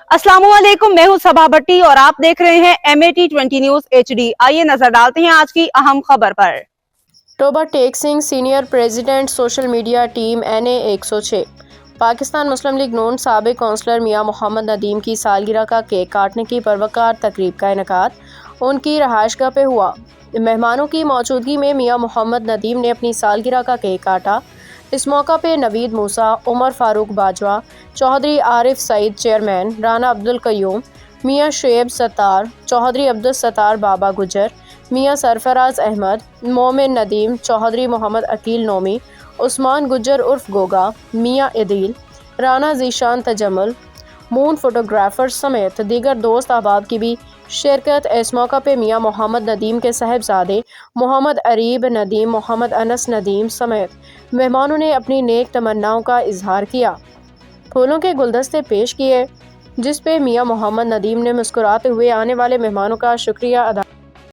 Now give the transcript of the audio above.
अस्सलाम वालेकुम, मैं हूं सबा भट्टी और आप देख रहे हैं MAT20 न्यूज HD। आइए नजर डालते हैं आज की अहम खबर पर। Toba Tek Singh senior president social media team NA 106। Pakistan Muslim League नून साबिक कौंसलर मियां मोहम्मद नदीम की सालगिरह का केक काटने की परवकार तकरीब का इनेकाद उनकी रहायशगाह पे हुआ। मेहमानों की मौजूदगी में मियां मोहम्मद नदीम ने अपनी सालगिरह का केक काटा। इस मौका पे नवीद मूसा, उमर फारूक बाजवा, चौधरी आरिफ सईद चेयरमैन, राना अब्दुल कयूम, मियां शुएब सत्तार, चौधरी अब्दुल सत्तार बाबा गुजर, मियां सरफराज अहमद, मोमिन नदीम, चौधरी मोहम्मद अकील नोमी, उस्मान गुजर उर्फ गोगा, मियां इदील, राना जीशान तजम्मुल, मून फोटोग्राफर समेत दीगर दोस्त अहबाब की भी शिरकत। इस मौका पे मियां मोहम्मद नदीम के साहिबजादे मोहम्मद अरीब नदीम, मोहम्मद अनस नदीम समेत मेहमानों ने अपनी नेक तमन्नाओं का इजहार किया। फूलों के गुलदस्ते पेश किए जिस पे मियां मोहम्मद नदीम ने मुस्कुराते हुए आने वाले मेहमानों का शुक्रिया अदा